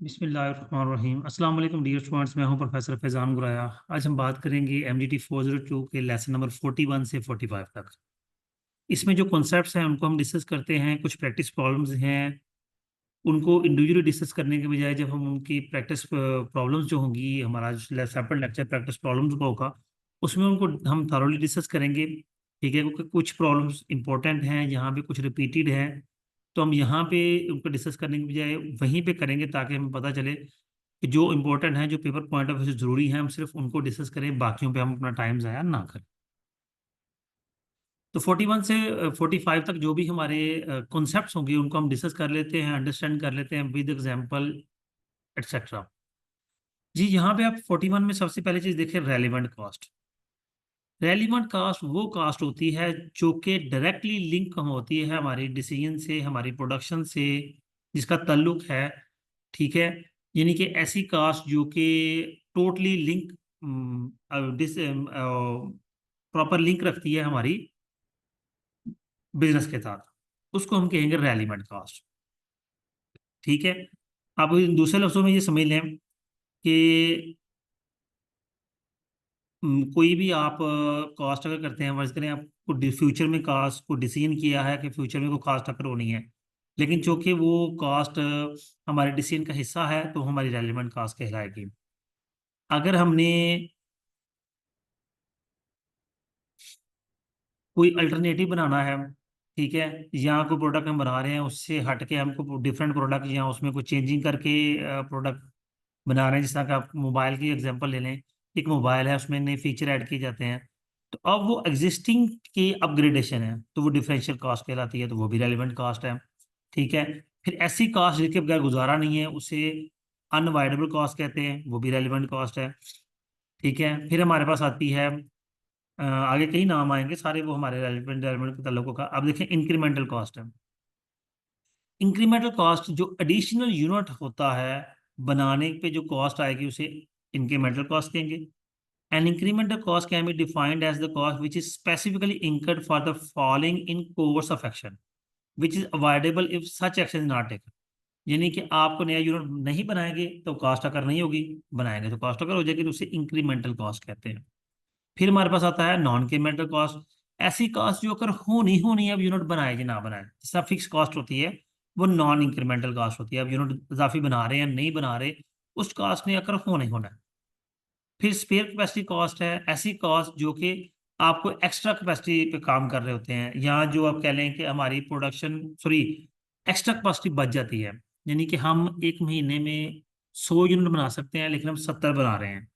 बिस्मिल्लाहिर्रहमानिर्रहीम। अस्सलाम वालेकुम डियर स्टूडेंट्स, मैं हूं प्रोफेसर फैज़ान गुराया। आज हम बात करेंगे एमडीटी 402 के लेसन नंबर 41 से 45 तक। इसमें जो कॉन्सेप्ट्स हैं उनको हम डिस्कस करते हैं। कुछ प्रैक्टिस प्रॉब्लम्स हैं, उनको इंडिविजुअली डिस्कस करने के बजाय जब हम उनकी प्रैक्टिस प्रॉब्लम्स जो होंगी, हमारा सैम्पल लेक्चर प्रैक्टिस प्रॉब्लम्स का होगा, उसमें उनको हम थॉरोली डिस्कस करेंगे। ठीक है, क्योंकि कुछ प्रॉब्लम्स इंपॉर्टेंट हैं, यहाँ पे कुछ रिपीटेड हैं, तो हम यहाँ पे उनको डिस्कस करने के बजाय वहीं पे करेंगे ताकि हमें पता चले कि जो इंपॉर्टेंट हैं, जो पेपर पॉइंट ऑफ व्यू से जरूरी हैं, हम सिर्फ उनको डिस्कस करें, बाकियों पे हम अपना टाइम ज़ाया ना करें। तो 41 से 45 तक जो भी हमारे कॉन्सेप्ट्स होंगे उनको हम डिस्कस कर लेते हैं, अंडरस्टैंड कर लेते हैं विद एग्जांपल एटसेट्रा। जी, यहाँ पे आप 41 में सबसे पहले चीज देखें, रेलिवेंट कास्ट। रेलिवेंट कास्ट वो कास्ट होती है जो कि डायरेक्टली लिंक होती है हमारी डिसीजन से, हमारी प्रोडक्शन से, जिसका ताल्लुक है। ठीक है, यानी कि ऐसी कास्ट जो कि टोटली लिंक, प्रॉपर लिंक रखती है हमारी बिजनेस के साथ, उसको हम कहेंगे रेलिवेंट कास्ट। ठीक है, आप दूसरे लफ्जों में ये समझ लें कि कोई भी आप कॉस्ट अगर करते हैं, फर्ज करें आपको फ्यूचर में कास्ट को डिसीजन किया है कि फ्यूचर में को कास्ट अकर होनी है, लेकिन चूंकि वो कास्ट हमारे डिसीजन का हिस्सा है तो हमारी रेलिवेंट कास्ट कहलाएगी। अगर हमने कोई अल्टरनेटिव बनाना है, ठीक है, या कोई प्रोडक्ट हम बना रहे हैं उससे हट के हमको डिफरेंट प्रोडक्ट या उसमें कोई चेंजिंग करके प्रोडक्ट बना रहे हैं, जिस तरह का आप मोबाइल की एग्जांपल ले लें। एक मोबाइल है, उसमें नए फीचर ऐड किए जाते हैं, तो अब वो एग्जिस्टिंग की अपग्रेडेशन है, तो वो डिफरेंशियल कॉस्ट कहलाती है, तो वो भी रेलिवेंट कॉस्ट है। ठीक है, फिर ऐसी कॉस्ट जिसके बगैर गुजारा नहीं है उसे अनअवॉइडेबल कॉस्ट कहते हैं, वो भी रेलिवेंट कॉस्ट है। ठीक है, फिर हमारे पास आती है आगे कई नाम आएंगे सारे, वो हमारे रेलिवेंट रेलिवेंट के ताल्लुकों का। अब देखें, इंक्रीमेंटल कॉस्ट है। इंक्रीमेंटल कॉस्ट जो एडिशनल यूनिट होता है बनाने पे जो कॉस्ट आएगी उसे इंक्रीमेंटल कॉस्ट कहेंगे। An incremental cost can be defined as the cost which is specifically incurred for the following in course of action which is avoidable if such action is not taken. यानी कि आपको नया unit नहीं बनाएंगे तो cost अकर नहीं होगी, बनाएंगे तो कॉस्ट अकर हो जाएगी, तो उसे इंक्रीमेंटल कॉस्ट कहते हैं। फिर हमारे पास आता है नॉन इंक्रीमेंटल कॉस्ट। ऐसी कॉस्ट जो अगर होनी है, अब यूनिट बनाए कि ना बनाए, जिसका फिक्स कॉस्ट होती है, वो नॉन इंक्रीमेंटल कॉस्ट होती है। अब यूनिट इजाफी बना रहे हैं नहीं बना रहे, उस कॉस्ट ने अगर होना है। फिर स्पेयर कैपेसिटी कॉस्ट है, ऐसी कॉस्ट जो कि आपको एक्स्ट्रा कैपेसिटी पे काम कर रहे होते हैं, या जो आप कह लें कि हमारी प्रोडक्शन सॉरी एक्स्ट्रा कैपेसिटी बच जाती है। यानी कि हम एक महीने में 100 यूनिट बना सकते हैं लेकिन हम 70 बना रहे हैं,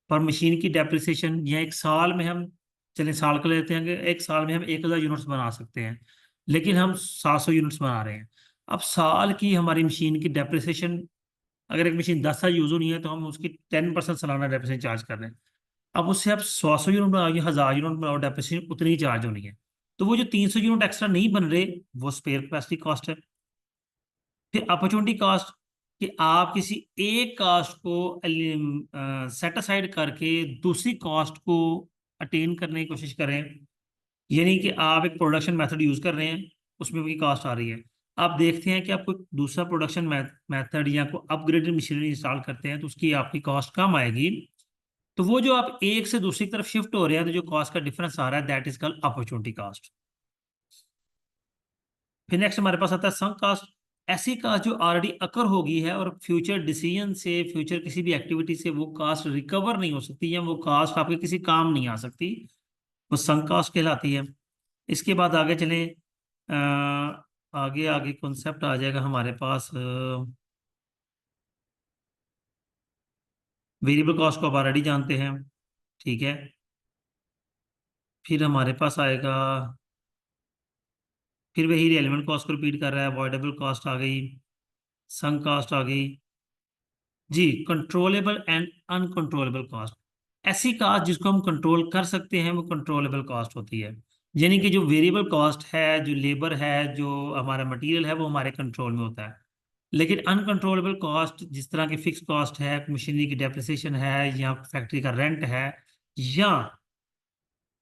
पर मशीन की डेप्रिसिएशन, या एक साल में हम, चलिए साल का लेते हैं कि एक साल में हम 1000 यूनिट्स बना सकते हैं, लेकिन हम 700 यूनिट्स बना रहे हैं। अब साल की हमारी मशीन की डेप्रिसिएशन, अगर एक मशीन 10 साल यूज होनी है तो हम उसकी 10% सालाना डेप्रिसिएशन चार्ज कर रहे हैं। अब उससे आप 100 यूनिट बनाओ या 1000 यूनिट बनाओ, डेप्रिसिएशन उतनी ही चार्ज होनी है। तो वो जो 300 यूनिट एक्स्ट्रा नहीं बन रहे, वो स्पेयर कैपेसिटी कॉस्ट है। फिर अपॉर्चुनिटी कॉस्ट, कि आप किसी एक कास्ट को सेट असाइड करके दूसरी कास्ट को अटेन करने की कोशिश करें। यानी कि आप एक प्रोडक्शन मेथड यूज कर रहे हैं, उसमें भी कास्ट आ रही है, आप देखते हैं कि आप कोई दूसरा प्रोडक्शन मेथड या कोई अपग्रेडेड मशीनरी इंस्टॉल करते हैं तो उसकी आपकी कॉस्ट कम आएगी। तो वो जो आप एक से दूसरी तरफ शिफ्ट हो रहे हैं तो जो कॉस्ट का डिफरेंस आ रहा है, that is called opportunity cost. फिर नेक्स्ट हमारे पास आता है संक कास्ट। ऐसी कास्ट जो ऑलरेडी अकर हो गई है और फ्यूचर डिसीजन से, फ्यूचर किसी भी एक्टिविटी से वो कास्ट रिकवर नहीं हो सकती, या वो कास्ट आपके किसी काम नहीं आ सकती, वो संक कास्ट कहलाती है। इसके बाद आगे चलें, आगे आगे कॉन्सेप्ट आ जाएगा हमारे पास, वेरिएबल कॉस्ट को आप ऑलरेडी जानते हैं। ठीक है, फिर हमारे पास आएगा, फिर वही रेलिवेंट कॉस्ट को रिपीट कर रहा है, अवॉइडेबल कॉस्ट आ गई, संक कॉस्ट आ गई। जी, कंट्रोलेबल एंड अनकंट्रोलेबल कॉस्ट। ऐसी कास्ट जिसको हम कंट्रोल कर सकते हैं वो कंट्रोलेबल कॉस्ट होती है। यानी कि जो वेरिएबल कॉस्ट है, जो लेबर है, जो हमारा मटेरियल है, वो हमारे कंट्रोल में होता है। लेकिन अनकंट्रोलेबल कॉस्ट, जिस तरह की फिक्स कॉस्ट है, मशीनरी की डेप्रिसिएशन है, या फैक्ट्री का रेंट है, या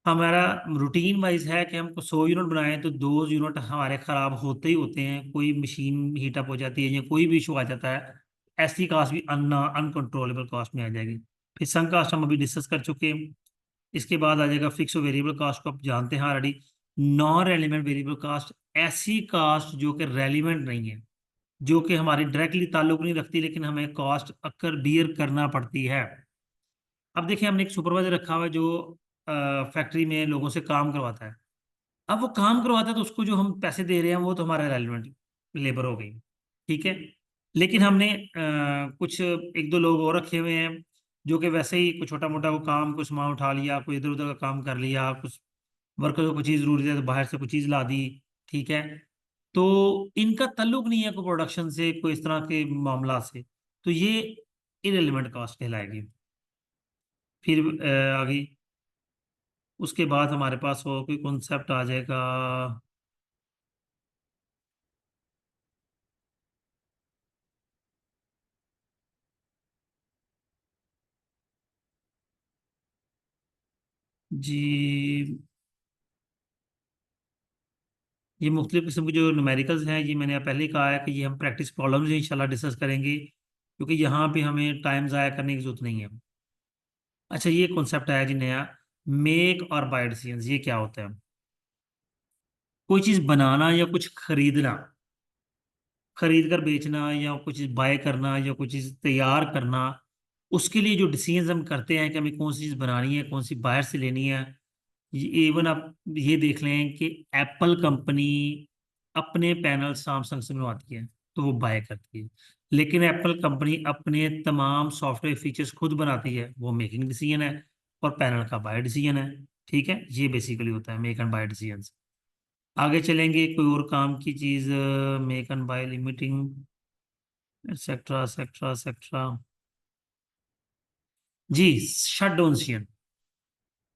हमारा रूटीन वाइज है कि हमको 100 यूनिट बनाए तो 2 यूनिट हमारे खराब होते ही होते हैं, कोई मशीन हीटअप हो जाती है या कोई भी इशू आ जाता है, ऐसी कास्ट भी अनकंट्रोलेबल कास्ट में आ जाएगी। फिर संक कास्ट हम अभी डिस्कस कर चुके हैं। इसके बाद आ जाएगा फिक्स और वेरिएबल कास्ट को आप जानते हैं already. Non relevant variable cost, ऐसी कास्ट जो कि रेलिवेंट नहीं है, जो कि हमारी डायरेक्टली ताल्लुक नहीं रखती, लेकिन हमें कॉस्ट अक्कर बियर करना पड़ती है। अब देखिए, हमने एक सुपरवाइजर रखा हुआ है जो फैक्ट्री में लोगों से काम करवाता है। अब वो काम करवाता है तो उसको जो हम पैसे दे रहे हैं वो तो हमारा रेलिवेंट लेबर हो गई, ठीक है। लेकिन हमने कुछ एक दो लोग और रखे हुए हैं जो कि वैसे ही कुछ छोटा मोटा वो काम, कुछ सामान उठा लिया, कोई इधर उधर का काम कर लिया, कुछ वर्कर को कोई चीज़ जरूरी है तो बाहर से कोई चीज़ ला दी, ठीक है। तो इनका ताल्लुक नहीं है कोई प्रोडक्शन से, कोई इस तरह के मामला से, तो ये इरेलीवेंट कॉस्ट कहलाएगी। फिर आगे उसके बाद हमारे पास और कोई कॉन्सेप्ट आ जाएगा। जी, ये मुख्तलिफ किस्म के जो न्यूमेरिकल्स हैं, ये मैंने पहले ही कहा है कि ये हम प्रैक्टिस प्रॉब्लम्स इंशाल्लाह डिस्कस करेंगे, क्योंकि यहाँ पे हमें टाइम ज़ाया करने की जरूरत नहीं है। अच्छा, ये कॉन्सेप्ट आया जी नया, मेक और बाय डिसीजंस। ये क्या होता है? कोई चीज़ बनाना या कुछ खरीदना, खरीद कर बेचना, या कुछ चीज़ बाय करना, या कुछ चीज़ तैयार करना, उसके लिए जो डिसीजंस हम करते हैं कि हमें कौन सी चीज़ बनानी है, कौन सी बाहर से लेनी है। इवन आप ये देख लें कि एप्पल कंपनी अपने पैनल सैमसंग से बनवाती है तो वो बाय करती है, लेकिन एप्पल कंपनी अपने तमाम सॉफ्टवेयर फीचर्स खुद बनाती है, वो मेकिंग डिसीजन है, और पैनल का बाय डिसीजन है। ठीक है, ये बेसिकली होता है मेक एंड बाय डिसीजन। आगे चलेंगे, कोई और काम की चीज़, make and buy limiting etcetera etcetera etcetera. जी, शट डाउन डिसीजन।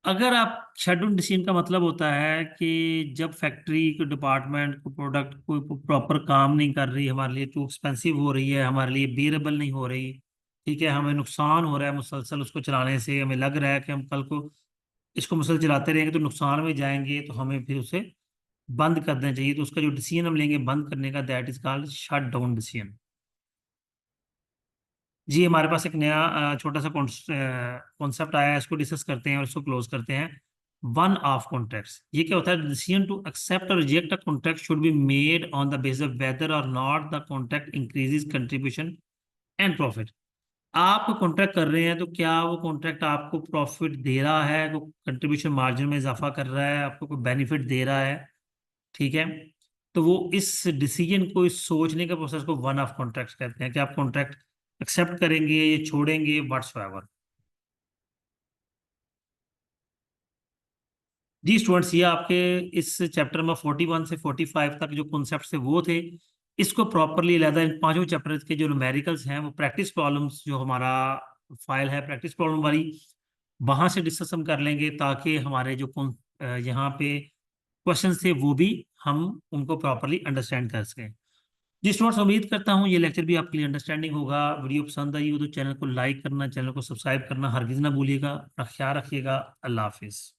अगर आप शट डाउन डिसीजन का मतलब होता है कि जब फैक्ट्री के डिपार्टमेंट को प्रोडक्ट कोई प्रॉपर काम नहीं कर रही, हमारे लिए टू एक्सपेंसिव हो रही है, हमारे लिए बियरेबल नहीं हो रही, ठीक है, हमें नुकसान हो रहा है मुसलसल उसको चलाने से, हमें लग रहा है कि हम कल को इसको मुसलसल चलाते रहेंगे तो नुकसान में जाएंगे, तो हमें फिर उसे बंद कर देना चाहिए। तो उसका जो डिसीजन हम लेंगे बंद करने का, that is called shut down decision. जी, हमारे पास एक नया छोटा सा कॉन्सेप्ट आया है, इसको डिस्कस करते हैं और इसको क्लोज करते हैं। वन ऑफ कॉन्ट्रैक्ट्स, ये क्या होता है? Decision to accept or reject a contract should be made on the basis of whether or not the contract increases contribution and profit. आप कॉन्ट्रैक्ट कर रहे हैं तो क्या वो कॉन्ट्रैक्ट आपको प्रॉफिट दे रहा है, को कंट्रीब्यूशन मार्जिन में इजाफा कर रहा है, आपको कोई बेनिफिट दे रहा है, ठीक है। तो वो इस डिसीजन को, इस सोचने के प्रोसेस को वन ऑफ कॉन्ट्रैक्ट कहते हैं कि आप कॉन्ट्रैक्ट एक्सेप्ट करेंगे या छोड़ेंगे, व्हाट्सएवर। जी स्टूडेंट्स, ये आपके इस चैप्टर में 41 से 45 तक जो कॉन्सेप्ट थे वो थे। इसको प्रॉपरली लहदा इन पांचों चैप्टर के जो न्यूमेरिकल्स हैं वो प्रैक्टिस प्रॉब्लम्स, जो हमारा फाइल है प्रैक्टिस प्रॉब्लम वाली, वहां से डिस्कस हम कर लेंगे, ताकि हमारे जो यहाँ पे क्वेश्चंस थे वो भी हम उनको प्रॉपरली अंडरस्टैंड कर सकें। जी स्टूडेंट्स, उम्मीद करता हूँ ये लेक्चर भी आपके लिए अंडरस्टैंडिंग होगा। वीडियो पसंद आई हो तो चैनल को लाइक करना, चैनल को सब्सक्राइब करना हरगिज ना भूलिएगा। अपना ख्याल रखिएगा। अल्लाह हाफिज़।